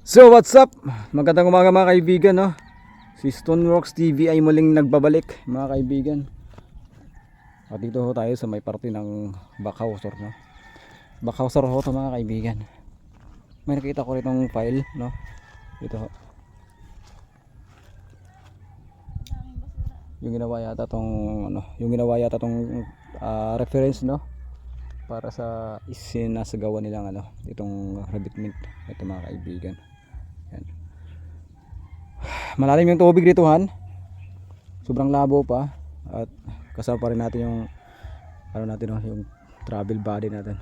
So what's up? Magandang umaga mga kaibigan, no? Si Stoneworks TV ay muling nagbabalik mga kaibigan. At dito ho tayo sa may parte ng Backhausor, no? Backhausor ho to mga kaibigan. May nakita ko rin ng file, no? Dito ho. Yung ginawa yata tong reference, no? Para sa isinasagawa nilang itong revetment ito mga kaibigan. Yan. Malalim yung tubig dito han. Sobrang labo pa at kasama pa rin natin yung yung travel body natin.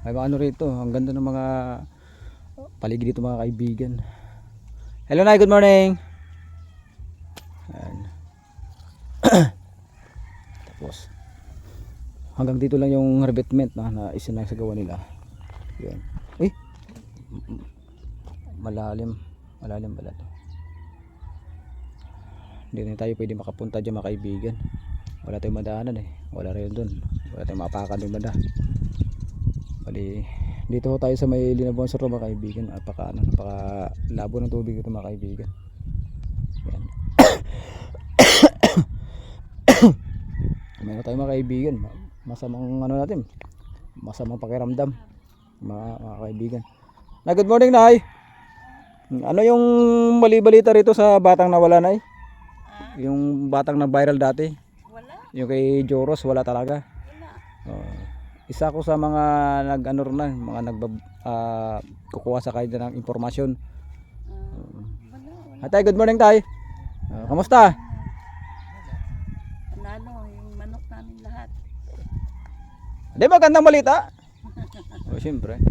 May mga rito, ang ganda ng mga paligid dito mga kaibigan. Hello Nay, good morning. Ayan. Tapos hanggang dito lang yung revetment na isinasagawa nila. Yan. Malalim pala to. Hindi na tayo pwede makapunta dyan mga kaibigan. Wala tayong madaanan wala rin dun, wala tayong mapakan ng mada. Bali dito ho tayo sa may Linabuan Sur mga kaibigan. Napaka labo ng tubig ito mga kaibigan. Yan. Meron tayo mga kaibigan, masamang masamang pakiramdam mga kaibigan. Na good morning Nay. Ano yung bali-balita rito sa batang nawala Nay? Yung batang na viral dati? Wala. Yung kay Joros wala talaga. Wala. Isa ko sa mga kukuha sa kanya ng impormasyon. Wala. Tay, good morning Tay. Kamusta? Panalo yung manok namin lahat. Di magandang balita. Siyempre.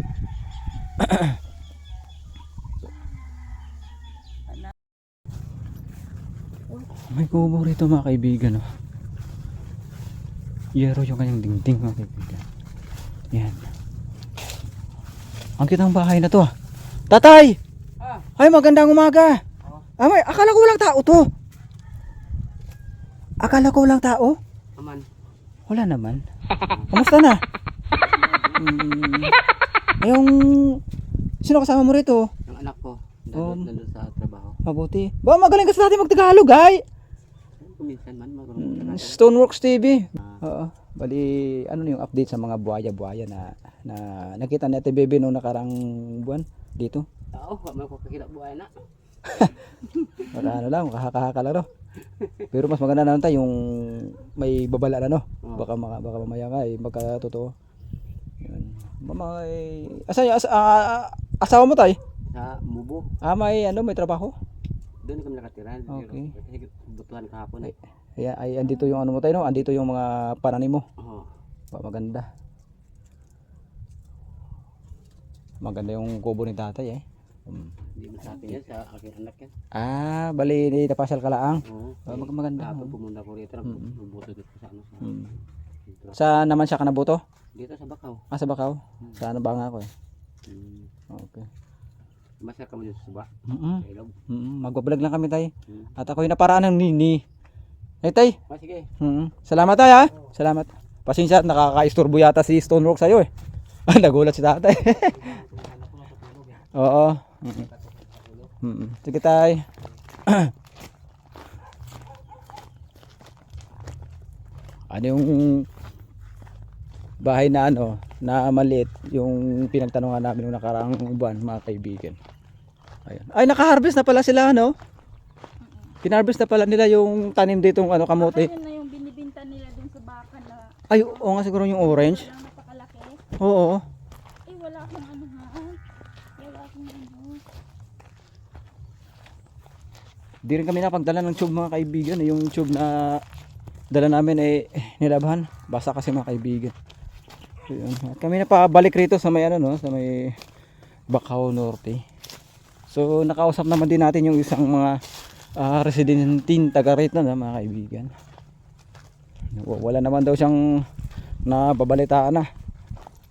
May kubo rito mga kaibigan. Yero yung kanyang dingding mga kaibigan. Yan. Ang kitang bahay na to. Tatay! Ay, magandang umaga. May, akala ko walang tao to. Akala ko walang tao. Aman. Wala naman. Kamusta na? Yung sino kasama mo rito? Ang anak ko, nandun sa trabaho. Mabuti. Ba, magaling ka sa dati magtagalog, ay. Kuminsan man, magulong Stoneworks TV. Oo. Bali, yung update sa mga buhaya na nakita natin baby noong nakarang buwan dito. Oo, may ko kakita buhay na. Wala makakahaka lang, no? Pero mas maganda na tayo yung may babala na, no? Baka mamaya nga magkatotoo. Yun. Asawa mo tayo? Sa Mubo. May trabaho? Doon kami nakatira. Okay. Kasi butuhan kahapon eh. Ay andito yung mo tayo, no? Andito yung mga pananim mo. Oo. Maganda. Maganda yung kubo ni tatay Hindi mo sa akin yan, sa aking anak yan. Bali napasyal ka lang. Oo. Maganda. Kahapon pumunta ko rito, nagbubuto dito sa dito. Saan naman siya kanabuto? Dito sa Bakaw. Sa Bakaw? Sa ba nga ako Okay. Masya ka mo dito sa Bakaw. Sa ilog. Magbablog lang kami tay. At ako yung naparaan ng nini. Tay. Sige. Salamat tay ha. Salamat. Pasensya at nakaka-istorbo yata si Stoneworks sa'yo Nagulat si tatay. Oo. Sige tay. Ano yung bahay na na maliit yung pinagtanungan namin nung nakaraang buwan mga kaibigan. Ayan. Ay, naka-harvest na pala sila Pinarvest na pala nila yung tanim ditong kamote. Yun na yung binibinta nila dun sa baka na. Ay, oo nga siguro yung orange. Lang napakalaki. Oo. Wala akong Wala akong Di rin kami napagdala ng tube mga kaibigan. Yung tube na dala namin nilabahan. Basa kasi mga kaibigan. Ayan. At kami napabalik rito sa may sa may Bacaw Norte. So nakausap naman din natin yung isang mga residentin taga rito na mga kaibigan. Wala naman daw siyang nababalitaan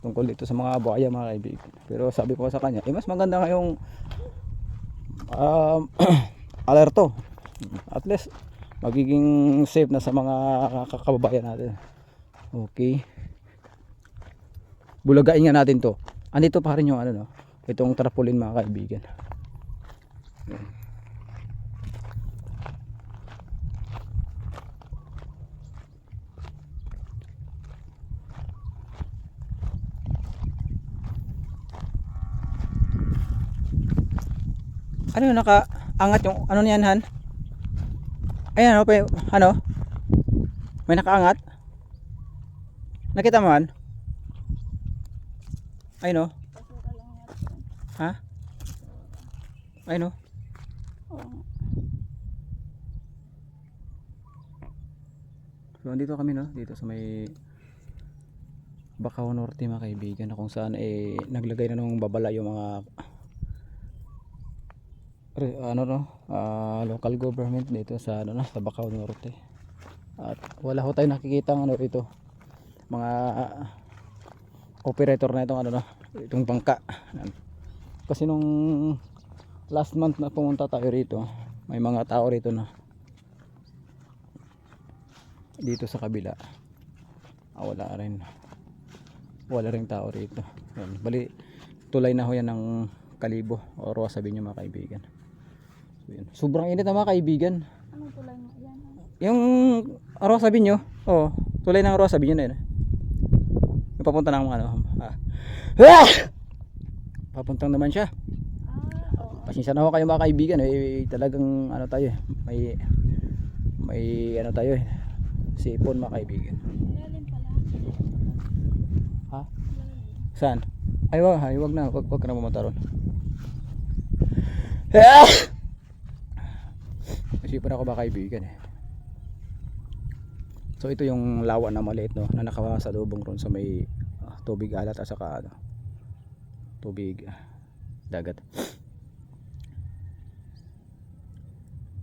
tungkol dito sa mga buhaya mga kaibigan. Pero sabi ko sa kanya, mas maganda ngayong alerto. At least magiging safe na sa mga kababayan natin. Okay. bulagain nga natin to. Andito pa rin yung ano no, itong tarpaulin mga kaibigan. Ayan. Ano yung nakaangat yung ano niyan Han? Ayan ano, ano? May nakaangat? Nakita mo Han? Ay no? Basura lang yata yun. Ha? Ay no? Oo. So andito kami no, dito sa may Bacau Norte mga kaibigan, na kung saan naglagay na ng babala yung mga ano no, local government dito sa ano na, sa Bacau Norte. At wala ho tayo nakikita ano dito, mga operator na itong ano no, itong bangka. Kasi nung last month na pumunta tayo rito, may mga tao rito na dito sa kabila. Wala rin tao rito. Yan. Bali tulay na ho yan ng Kalibo o Roa sabi nyo mga kaibigan. So, yan. Sobrang init na mga kaibigan. Anong tulay mo? Yan. Yung Roa sabi nyo, tulay ng Roa sabi nyo na yun. Yung papunta ng ano, papuntang naman siya. Oo. Pasensya na ho kayo mga kaibigan, talagang ano tayo, may ano tayo sipon mga kaibigan. Lalim pala. Ha? Lalim. Saan? Ay wag na, wag ka na pumunta ron. Sipon ako mga kaibigan eh. So ito yung lawa na maliit no, na nakasalubong ron sa may tubig alat at saka ano, tubig dagat.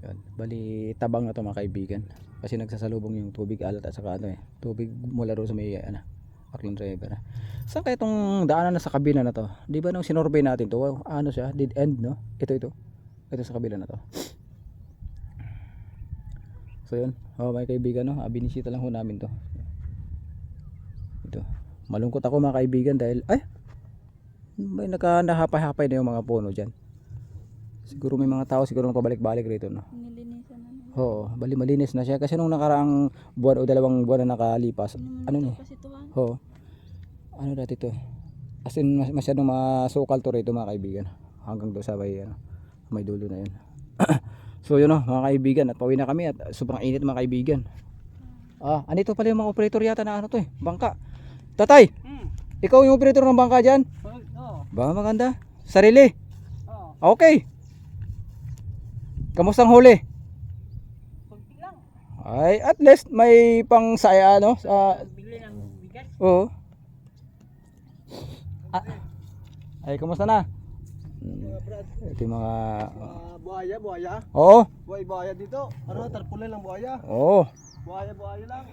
Yan, bali tabang na to mga kaibigan. Kasi nagsasalubong yung tubig alat at saka ano tubig mula ron sa may ano, Aklan River. Saan kaya itong daanan na sa kabila na to? Di ba nung sinurbay natin to, ano siya, dead end no? Ito sa kabila na to. So yun, mga kaibigan no, binisita lang ho namin to. Ito. Malungkot ako mga kaibigan dahil may nakahapay-hapay na yung mga puno diyan. Siguro may mga tao siguro pabalik-balik rito no. Nilinisan na nila. Oo, bali malinis na siya kasi nung nakaraang buwan o 2 buwan na nakalipas. Ano ni? Pasituhan. Oo. Ano dati to? As in masyadong masukal to rito mga kaibigan. Hanggang doon sa may dulo na yun. So yun o mga kaibigan, at pauwi na kami at sobrang init mga kaibigan. Anito pala yung mga operator yata na ano to bangka. Tatay! Ikaw yung operator ng bangka dyan? Oo. Ba maganda? Sarili? Oo. Okay. Kamusta ang huli? Kunti lang. Ay, at least may pang saya no? Bigli ng bigas. Oo. Ay, kamusta na? Ito yung mga Buhaya. Oo. Buhaya dito. Ano, tarpaulin lang buhaya. Oo. Buhaya lang.